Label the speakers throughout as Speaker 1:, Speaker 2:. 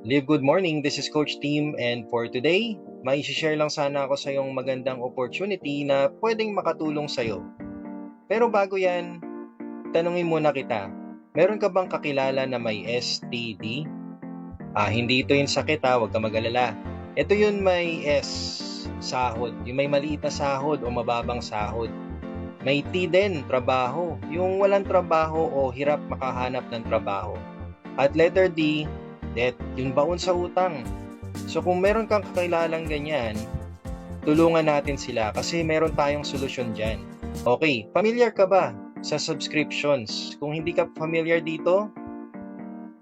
Speaker 1: Live good morning, this is Coach Team and for today, may share lang sana ako sa yung magandang opportunity na pwedeng makatulong sa'yo. Pero bago yan, tanungin muna kita, meron ka bang kakilala na may STD? Hindi ito yung sakit huwag ka mag-alala. Ito yun may sahod, yung may maliit na sahod o mababang sahod. May T din, trabaho, yung walang trabaho o hirap makahanap ng trabaho. At letter D, debt, yung baon sa utang. So kung meron kang kakilalang ganyan, tulungan natin sila kasi meron tayong solusyon dyan. Okay, familiar ka ba sa subscriptions? Kung hindi ka familiar dito,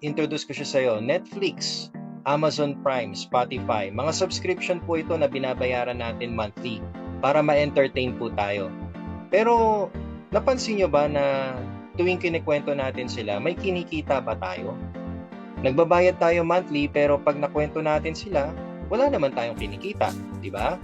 Speaker 1: introduce ko siya sa'yo. Netflix, Amazon Prime, Spotify, mga subscription po ito na binabayaran natin monthly para ma-entertain po tayo. Pero napansin nyo ba na tuwing kinikwento natin sila, may kinikita ba tayo? Nagbabayad tayo monthly pero pag nakwento natin sila, wala naman tayong kinikita, di ba?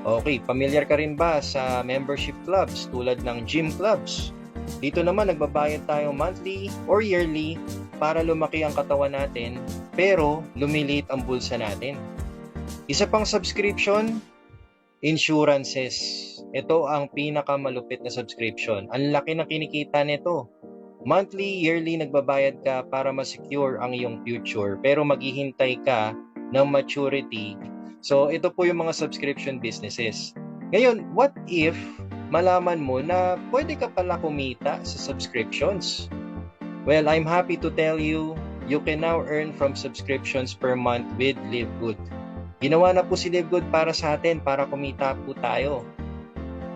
Speaker 1: Okay, familiar ka rin ba sa membership clubs tulad ng gym clubs? Dito naman nagbabayad tayo monthly or yearly para lumaki ang katawan natin pero lumiliit ang bulsa natin. Isa pang subscription, insurances. Ito ang pinakamalupit na subscription. Ang laki ng kinikita nito. Monthly, yearly nagbabayad ka para ma-secure ang iyong future pero maghihintay ka ng maturity. So ito po yung mga subscription businesses. Ngayon, what if malaman mo na pwede ka pala kumita sa subscriptions? Well, I'm happy to tell you, you can now earn from subscriptions per month with Live Good. Ginawa na po si Live Good para sa atin, para kumita po tayo.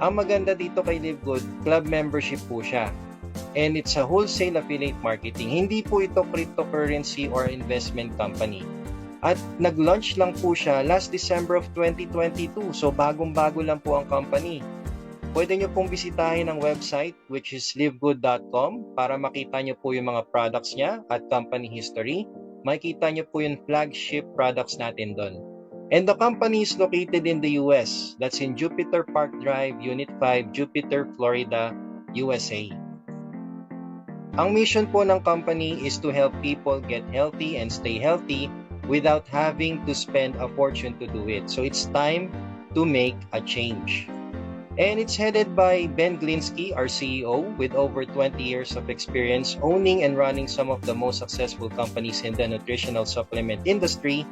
Speaker 1: Ang maganda dito kay Live Good, club membership po siya. And it's a wholesale affiliate marketing. Hindi po ito cryptocurrency or investment company. At nag-launch lang po siya last December of 2022. So bagong-bago lang po ang company. Pwede nyo pong bisitahin ang website which is livegood.com para makita nyo po yung mga products niya at company history. Makikita nyo po yung flagship products natin doon. And the company is located in the US. That's in Jupiter Park Drive, Unit 5, Jupiter, Florida, USA. Ang mission po ng company is to help people get healthy and stay healthy without having to spend a fortune to do it. So it's time to make a change. And it's headed by Ben Glinsky, our CEO, with over 20 years of experience owning and running some of the most successful companies in the nutritional supplement industry.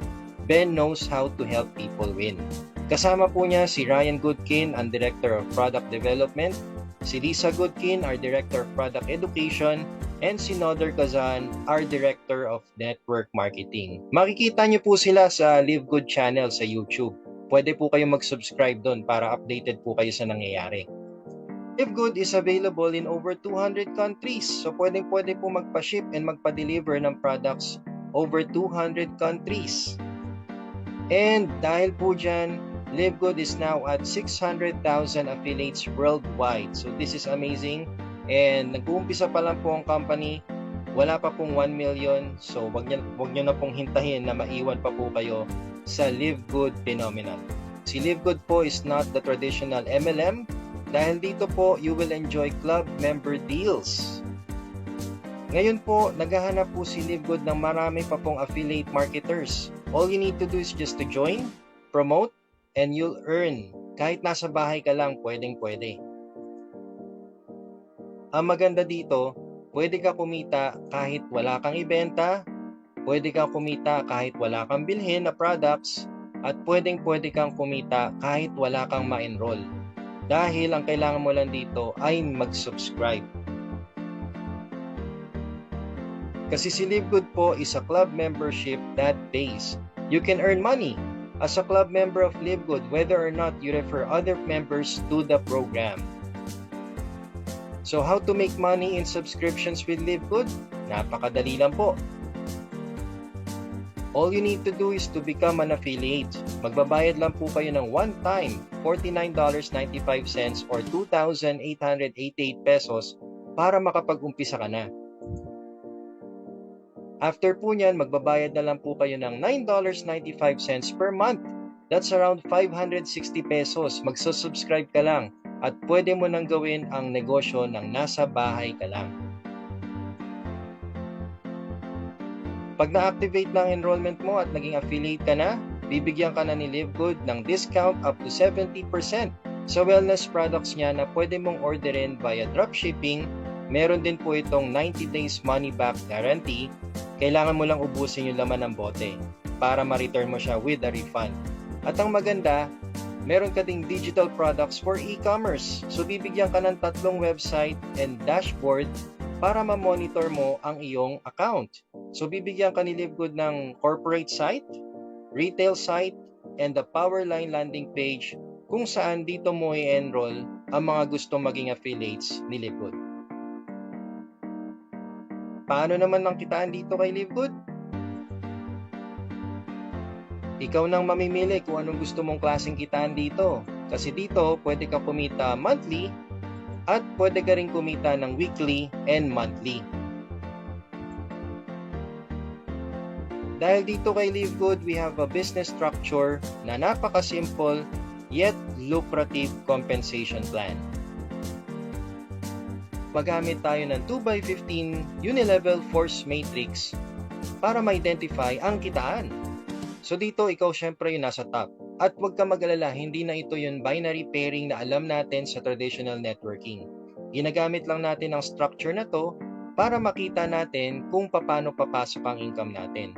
Speaker 1: Ben knows how to help people win. Kasama po niya si Ryan Goodkin, ang Director of Product Development, si Lisa Goodkin, our Director of Product Education, and si Noder Kazan, our Director of Network Marketing. Makikita niyo po sila sa Live Good channel sa YouTube. Pwede po kayong mag-subscribe doon para updated po kayo sa nangyayari. Live Good is available in over 200 countries. So pwede po magpa-ship and magpa-deliver ng products over 200 countries. And dahil po dyan, Live Good is now at 600,000 affiliates worldwide. So this is amazing. And nag-uumpisa pa lang po ang company. Wala pa pong 1 million. So wag nyo na pong hintahin na maiwan pa po kayo sa Live Good phenomenon. Si Live Good po is not the traditional MLM. Dahil dito po, you will enjoy club member deals. Ngayon po, naghahanap po si Live Good ng marami pa pong affiliate marketers. All you need to do is just to join, promote, and you'll earn. Kahit nasa bahay ka lang, pwedeng-pwede. Ang maganda dito, pwede ka kumita kahit wala kang ibenta, pwede kang kumita kahit wala kang bilhin na products, at pwedeng-pwede kang kumita kahit wala kang ma-enroll. Dahil ang kailangan mo lang dito ay mag-subscribe. Kasi si Live Good po is a club membership that pays. You can earn money as a club member of Live Good whether or not you refer other members to the program. So how to make money in subscriptions with Live Good? Napakadali lang po. All you need to do is to become an affiliate. Magbabayad lang po kayo ng one-time $49.95 or 2,888 pesos para makapag-umpisa ka na. After po nyan, magbabayad na lang po kayo ng $9.95 per month. That's around 560 pesos. Magsusubscribe ka lang at pwede mo nang gawin ang negosyo ng nasa bahay ka lang. Pag na-activate na ang enrollment mo at naging affiliate ka na, bibigyan ka na ni LiveGood ng discount up to 70% sa wellness products niya na pwede mong orderin via dropshipping. Meron din po itong 90 days money back guarantee. Kailangan mo lang ubusin yung laman ng bote para ma-return mo siya with a refund. At ang maganda, meron ka ding digital products for e-commerce. So bibigyan ka ng 3 website and dashboard para ma-monitor mo ang iyong account. So bibigyan ka ni LiveGood ng corporate site, retail site, and the Powerline landing page kung saan dito mo i-enroll ang mga gustong maging affiliates ni LiveGood. Paano naman ang kitaan dito kay LiveGood? Ikaw nang mamimili kung anong gusto mong klaseng kitaan dito. Kasi dito, pwede ka kumita monthly at pwede ka rin kumita ng weekly and monthly. Dahil dito kay LiveGood, we have a business structure na napaka-simple yet lucrative compensation plan. Magamit tayo ng 2x15 unilevel force matrix para ma-identify ang kitaan. So dito, ikaw syempre yung nasa top. At huwag ka mag-alala, hindi na ito yung binary pairing na alam natin sa traditional networking. Ginagamit lang natin ang structure na to para makita natin kung paano papasok ang income natin.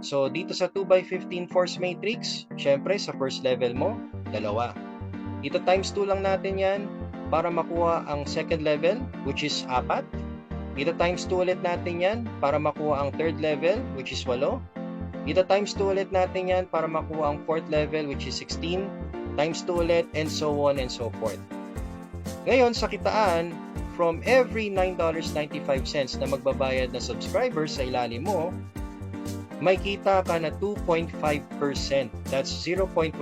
Speaker 1: So dito sa 2x15 force matrix, syempre sa first level mo, 2. Dito times 2 lang natin yan para makuha ang second level, which is 4. Dito times 2 ulit natin yan para makuha ang third level, which is 8. Dito times 2 ulit natin yan para makuha ang fourth level, which is 16. Times 2 ulit, and so on and so forth. Ngayon, sa kitaan, from every $9.95 na magbabayad na subscribers sa ilalim mo, may kita ka na 2.5%. That's 0.25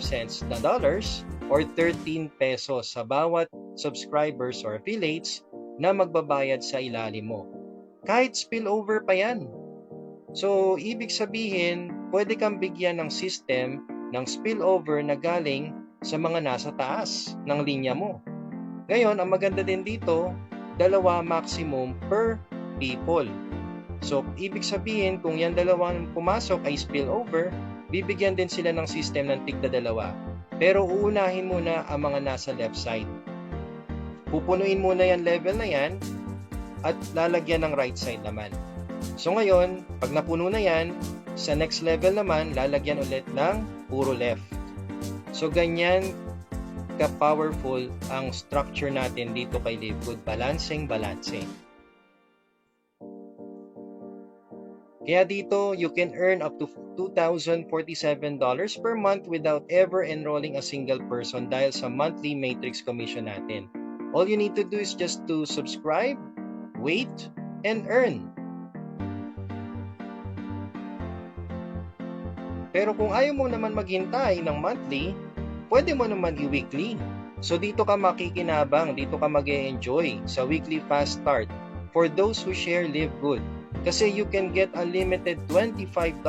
Speaker 1: cents na dollars or 13 pesos sa bawat subscribers or affiliates na magbabayad sa ilalim mo. Kahit spillover pa yan. So, ibig sabihin, pwede kang bigyan ng system ng spillover na galing sa mga nasa taas ng linya mo. Ngayon, ang maganda din dito, 2 maximum per people. So, ibig sabihin, kung yan 2 pumasok ay spillover, bibigyan din sila ng system ng tigda 2. Pero uunahin muna ang mga nasa left side. Pupunuin muna yung level na yan at lalagyan ng right side naman. So ngayon, pag napuno na yan, sa next level naman, lalagyan ulit ng puro left. So ganyan ka-powerful ang structure natin dito kay LiveGood. Balancing. Kaya dito, you can earn up to $2,047 per month without ever enrolling a single person dahil sa monthly matrix commission natin. All you need to do is just to subscribe, wait, and earn. Pero kung ayaw mo naman maghintay ng monthly, pwede mo naman i-weekly. So dito ka makikinabang, dito ka mag-e-enjoy sa weekly fast start for those who share LiveGood. Kasi you can get unlimited $25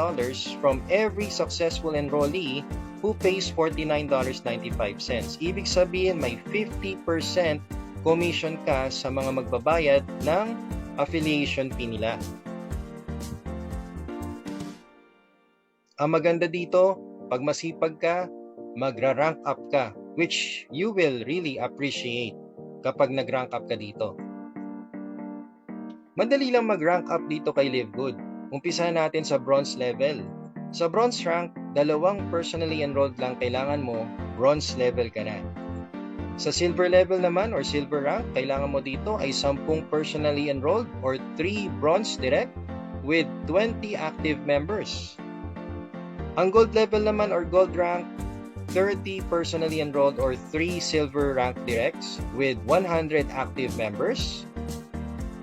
Speaker 1: from every successful enrollee who pays $49.95. Ibig sabihin may 50% commission ka sa mga magbabayad ng affiliation fee nila. Ang maganda dito, pag masipag ka, magra-rank up ka, which you will really appreciate kapag nag-rank up ka dito. Madali lang mag-rank up dito kay LiveGood. Umpisa natin sa bronze level. Sa bronze rank, 2 personally enrolled lang kailangan mo, bronze level ka na. Sa silver level naman or silver rank, kailangan mo dito ay 10 personally enrolled or 3 bronze direct with 20 active members. Ang gold level naman or gold rank, 30 personally enrolled or 3 silver rank directs with 100 active members.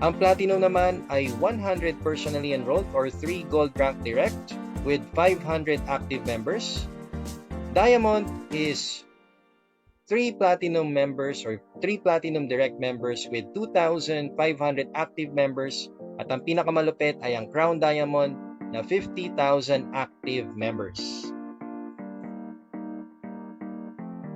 Speaker 1: Ang platinum naman ay 100 personally enrolled or 3 gold rank direct with 500 active members. Diamond is 3 platinum members or 3 platinum direct members with 2,500 active members. At ang pinakamalupit ay ang Crown Diamond na 50,000 active members.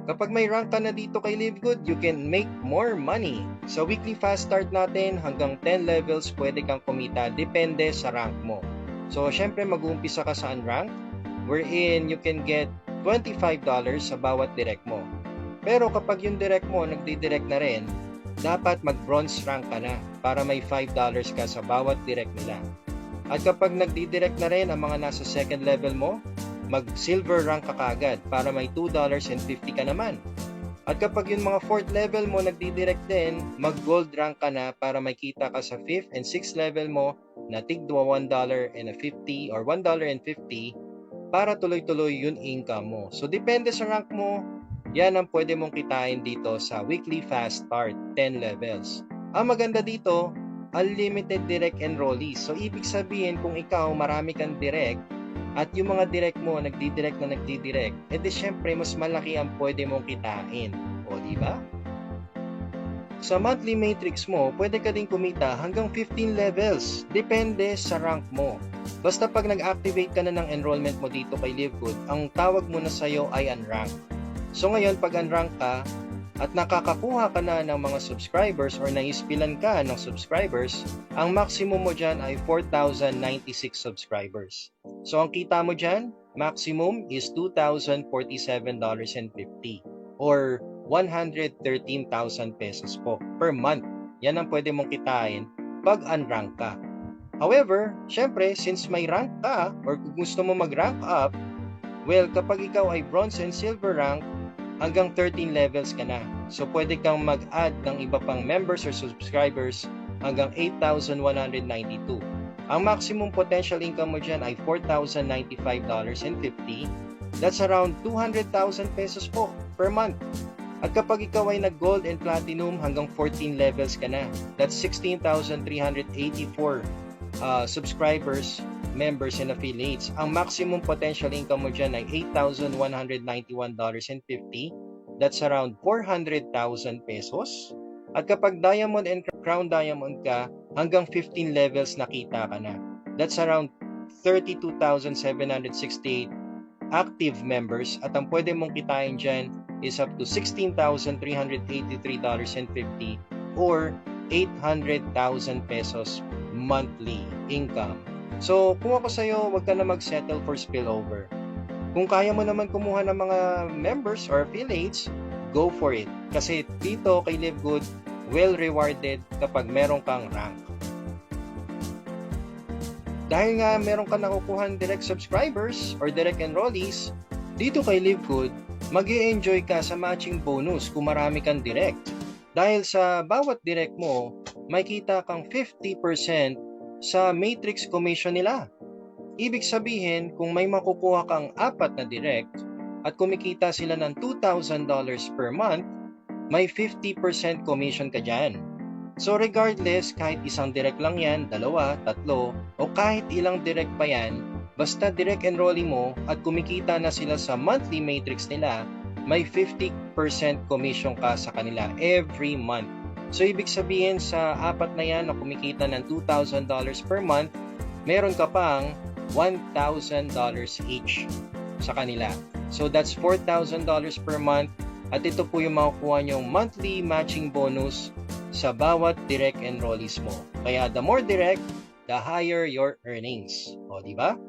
Speaker 1: Kapag may rank ka na dito kay LiveGood, you can make more money. Sa weekly fast start natin, hanggang 10 levels pwede kang kumita, depende sa rank mo. So, syempre mag-uumpisa ka sa unranked, wherein you can get $25 sa bawat direct mo. Pero kapag yung direct mo nagdi-direct na rin, dapat mag-bronze rank ka na para may $5 ka sa bawat direct nila. At kapag nagdi-direct na rin ang mga nasa second level mo, mag-silver rank ka kagad para may $2.50 ka naman. At kapag yung mga 4th level mo nagdi-direct din, mag-gold rank ka na para may kita ka sa 5th and 6th level mo na tigwa $1.50 or $1.50 para tuloy-tuloy yung income mo. So depende sa rank mo, yan ang pwede mong kitain dito sa weekly fast start, 10 levels. Ang maganda dito, unlimited direct enrollees. So ibig sabihin kung ikaw marami kang direct, at yung mga direct mo, nagdi-direct, edi syempre mas malaki ang pwede mong kitain. O, di ba? Sa monthly matrix mo, pwede ka din kumita hanggang 15 levels. Depende sa rank mo. Basta pag nag-activate ka na ng enrollment mo dito kay LiveGood, ang tawag mo na sa'yo ay unranked. So ngayon, pag unranked ka, at nakakakuha ka na ng mga subscribers or naispilan ka ng subscribers, ang maximum mo dyan ay 4,096 subscribers. So ang kita mo dyan, maximum is $2,047.50 or 113,000 pesos po per month. Yan ang pwede mong kitain pag unrank ka. However, syempre, since may rank ka or kung gusto mo mag-rank up, well, kapag ikaw ay bronze and silver rank, hanggang 13 levels ka na. So, pwede kang mag-add ng iba pang members or subscribers hanggang 8,192. Ang maximum potential income mo dyan ay $4,095.50. That's around 200,000 pesos po per month. At kapag ikaw ay nag-gold and platinum hanggang 14 levels ka na, that's 16,384 subscribers, members, and affiliates. Ang maximum potential income mo dyan ay $8,191.50. That's around 400,000 pesos. At kapag diamond and crown diamond ka, hanggang 15 levels nakita ka na. That's around 32,768 active members. At ang pwede mong kitain dyan is up to $16,383.50 or 800,000 pesos monthly income. So, kung ako sa'yo, wag ka na mag-settle for spillover. Kung kaya mo naman kumuha ng mga members or affiliates, go for it. Kasi dito kay LiveGood, well rewarded kapag meron kang rank. Dahil nga meron ka nakukuhan direct subscribers or direct enrollees, dito kay LiveGood, mag-i-enjoy ka sa matching bonus kung marami kang direct. Dahil sa bawat direct mo, may kita kang 50% sa matrix commission nila. Ibig sabihin, kung may makukuha kang 4 na direct at kumikita sila ng $2,000 per month, may 50% commission ka dyan. So regardless, kahit isang direct lang yan, 2, 3, o kahit ilang direct pa yan, basta direct enrollee mo at kumikita na sila sa monthly matrix nila, may 50% commission ka sa kanila every month. So ibig sabihin sa 4 na yan na kumikita ng $2,000 per month, meron ka pang $1,000 each sa kanila. So that's $4,000 per month at ito po yung makukuha nyong monthly matching bonus sa bawat direct enrollees mo. Kaya the more direct, the higher your earnings. O, di ba?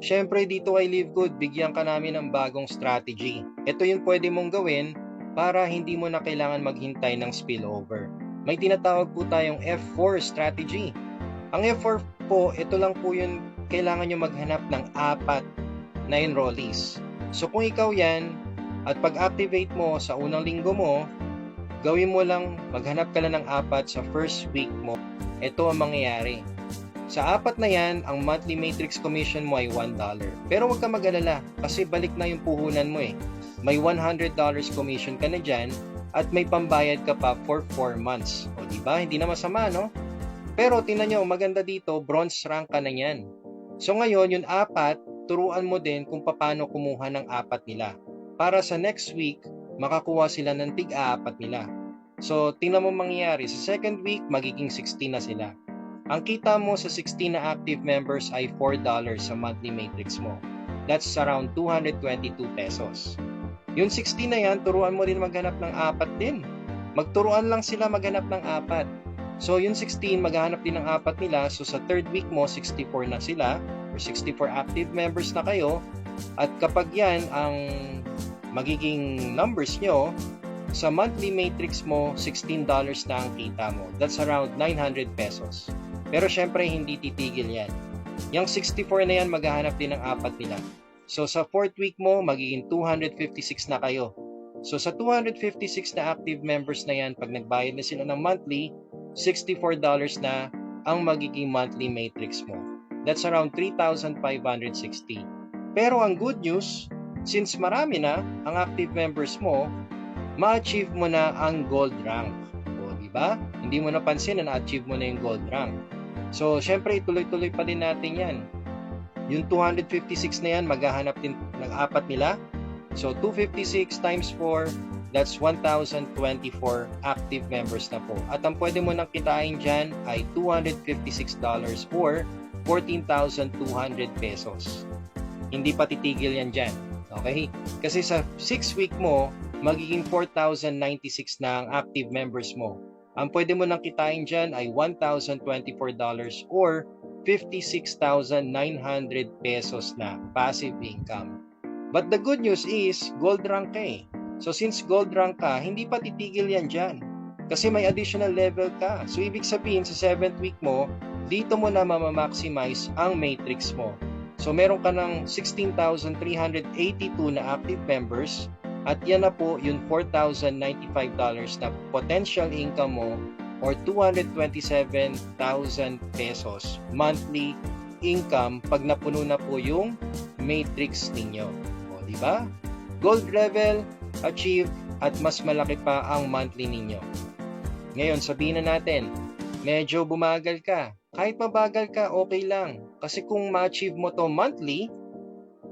Speaker 1: Siyempre dito kay LiveGood, bigyan ka namin ng bagong strategy. Ito yung pwede mong gawin para hindi mo na kailangan maghintay ng spillover. May tinatawag po tayong F4 strategy. Ang F4 po, ito lang po yung kailangan nyo maghanap ng 4 na enrollees. So kung ikaw yan, at pag-activate mo sa unang linggo mo, gawin mo lang, maghanap ka lang ng 4 sa first week mo. Ito ang mangyayari. Sa 4 na yan, ang monthly matrix commission mo ay $1. Pero huwag ka mag-alala kasi balik na yung puhunan mo eh. May $100 commission ka na dyan at may pambayad ka pa for 4 months. O diba? Hindi na masama, no? Pero tingnan nyo, maganda dito, bronze rank ka na yan. So ngayon, yung 4, turuan mo din kung paano kumuha ng 4 nila. Para sa next week, makakuha sila ng tig-4 nila. So tingnan mo mangyayari, sa second week, magiging 16 na sila. Ang kita mo sa 16 na active members ay $4 sa monthly matrix mo. That's around 222 pesos. Yung 16 na yan, turuan mo din maghanap ng 4 din. Magturuan lang sila maghanap ng apat. So yung 16, maghahanap din ng apat nila. So sa third week mo, 64 na sila or 64 active members na kayo. At kapag yan ang magiging numbers nyo, sa monthly matrix mo, $16 na ang kita mo. That's around 900 pesos. Pero syempre, hindi titigil yan. Yung 64 na yan, maghahanap din ng apat nila. So sa fourth week mo, magiging 256 na kayo. So sa 256 na active members na yan, pag nagbayad na sila ng monthly, $64 na ang magiging monthly matrix mo. That's around 3,560. Pero ang good news, since marami na ang active members mo, ma-achieve mo na ang gold rank. O, di ba? Hindi mo napansin na na-achieve mo na yung gold rank. So, syempre, ituloy-tuloy pa din natin yan. Yung 256 na yan, maghahanap din ng apat nila. So, 256 times 4, that's 1,024 active members na po. At ang pwede mo nang kitain dyan ay $256 or 14,200 pesos. Hindi pa titigil yan dyan. Okay? Kasi sa 6 week mo, magiging 4,096 na ang active members mo. Ang pwede mo nang kitain dyan ay $1,024 or 56,900 pesos na passive income. But the good news is, gold rank ka eh. So since gold rank ka, hindi pa titigil yan dyan. Kasi may additional level ka. So ibig sabihin sa 7th week mo, dito mo na mamamaximize ang matrix mo. So meron ka ng 16,382 na active members at yan na po yung $4,095 na potential income mo or 227,000 pesos monthly income pag napuno na po yung matrix ninyo. O, di ba? Gold level, achieve, at mas malaki pa ang monthly ninyo. Ngayon, sabihin na natin, medyo bumagal ka. Kahit mabagal ka, okay lang. Kasi kung ma-achieve mo to monthly,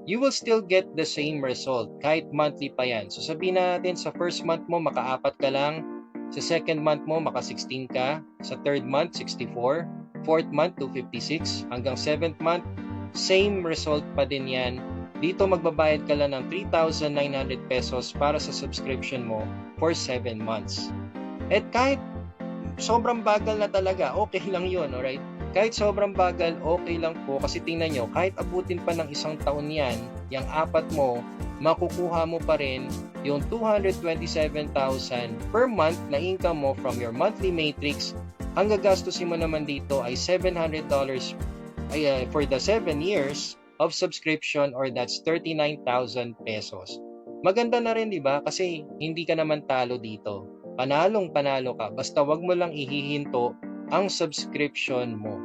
Speaker 1: you will still get the same result kahit monthly pa yan. So sabihin natin sa first month mo maka-4 ka lang, sa second month mo maka-16 ka, sa third month 64, fourth month 256, hanggang seventh month same result pa din yan. Dito magbabayad ka lang ng 3,900 pesos para sa subscription mo for 7 months. At kahit sobrang bagal na talaga, okay lang yun, alright? Kahit sobrang bagal, okay lang po kasi tingnan nyo, kahit abutin pa ng 1 taon yan, yung apat mo, makukuha mo pa rin yung 227,000 per month na income mo from your monthly matrix. Ang gagastusin mo naman dito ay $700 for the 7 years of subscription or that's 39,000 pesos. Maganda na rin, di ba? Kasi hindi ka naman talo dito. Panalong panalo ka, basta wag mo lang ihihinto ang subscription mo.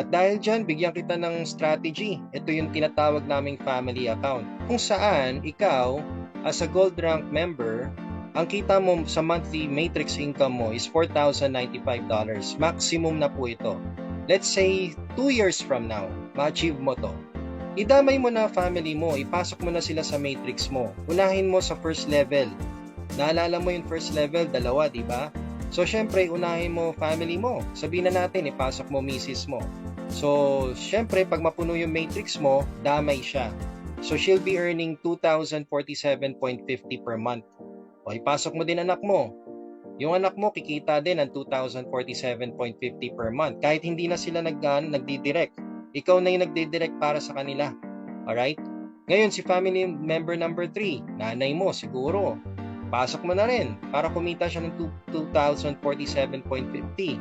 Speaker 1: At dahil dyan, bigyan kita ng strategy. Ito yung tinatawag naming family account. Kung saan, ikaw, as a gold rank member, ang kita mo sa monthly matrix income mo is $4,095. Maximum na po ito. Let's say, 2 years from now, ma-achieve mo to. Idamay mo na family mo, ipasok mo na sila sa matrix mo. Unahin mo sa first level. Naalala mo yung first level, 2, di ba? So, syempre, unahin mo family mo. Sabihin na natin, ipasok mo misis mo. So, syempre, pag mapuno yung matrix mo, damay siya. So, she'll be earning 2,047.50 per month. O, ipasok mo din anak mo. Yung anak mo, kikita din ng 2,047.50 per month. Kahit hindi na sila nagdidirect. Ikaw na yung nagdidirect para sa kanila. Alright? Ngayon, si family member number 3, nanay mo siguro. Pasok mo na rin para kumita siya ng 2,047.50.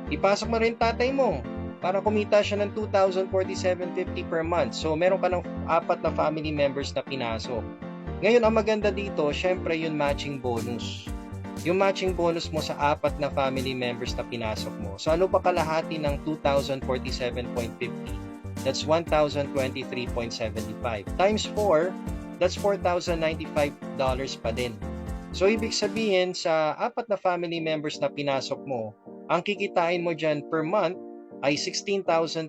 Speaker 1: Ipasok mo rin tatay mo para kumita siya ng 2,047.50 per month. So, meron ka ng 4 na family members na pinasok. Ngayon, ang maganda dito, syempre yung matching bonus. Yung matching bonus mo sa 4 na family members na pinasok mo. So, ano pa kalahati ng 2,047.50? That's 1,023.75. Times 4, that's $4,095 pa din. So, ibig sabihin, sa 4 na family members na pinasok mo, ang kikitain mo dyan per month ay $16,380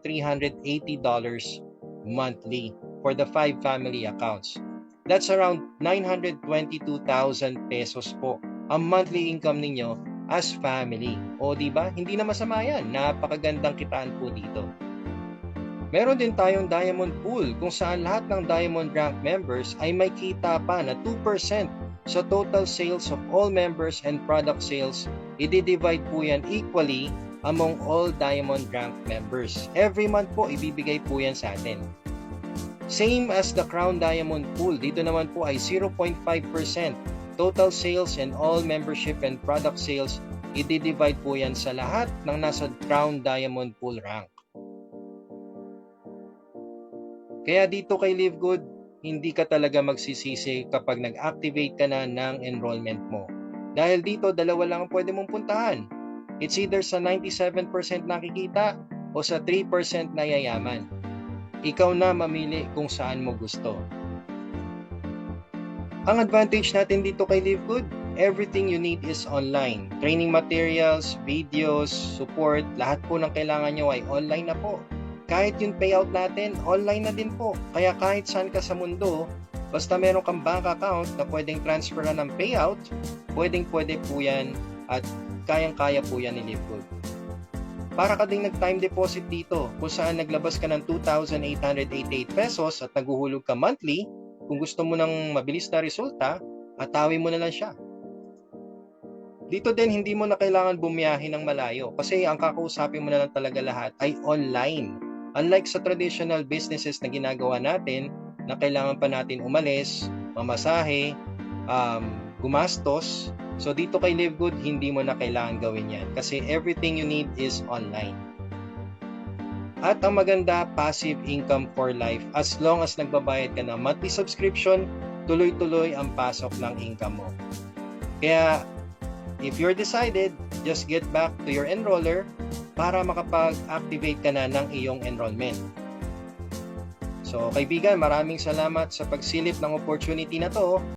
Speaker 1: monthly for the 5 family accounts. That's around 922,000 pesos po ang monthly income ninyo as family. O, diba? Hindi na masama yan. Napakagandang kitaan po dito. Meron din tayong Diamond Pool kung saan lahat ng Diamond Rank members ay may kita pa na 2% sa total sales of all members and product sales, i-divide po yan equally among all Diamond Rank members. Every month po, ibibigay po yan sa atin. Same as the Crown Diamond Pool, dito naman po ay 0.5% total sales and all membership and product sales, i-divide po yan sa lahat ng nasa Crown Diamond Pool rank. Kaya dito kay Live Good, hindi ka talaga magsisisi kapag nag-activate ka na ng enrollment mo. Dahil dito, dalawa lang ang pwede mong puntahan. It's either sa 97% nakikita o sa 3% na yayaman. Ikaw na mamili kung saan mo gusto. Ang advantage natin dito kay Live Good, everything you need is online. Training materials, videos, support, lahat po ng kailangan nyo ay online na po. Kahit yung payout natin, online na din po. Kaya kahit saan ka sa mundo, basta meron kang bank account na pwedeng transferan ng payout, pwedeng-pwede po yan at kayang-kaya po yan ni Live Good. Para ka ding nag-time deposit dito kung saan naglabas ka ng 2,888 pesos at naguhulog ka monthly, kung gusto mo ng mabilis na resulta, atawin mo na lang siya. Dito din, hindi mo na kailangan bumiyahe ng malayo kasi ang kakausapin mo na lang talaga lahat ay online. Unlike sa traditional businesses na ginagawa natin, na kailangan pa natin umalis, mamasahe, gumastos. So dito kay Live Good, hindi mo na kailangan gawin yan kasi everything you need is online. At ang maganda, passive income for life. As long as nagbabayad ka ng monthly subscription, tuloy-tuloy ang pasok ng income mo. Kaya, if you're decided, just get back to your enroller para makapag-activate ka na ng iyong enrollment. So, kaibigan, maraming salamat sa pagsilip ng opportunity na to.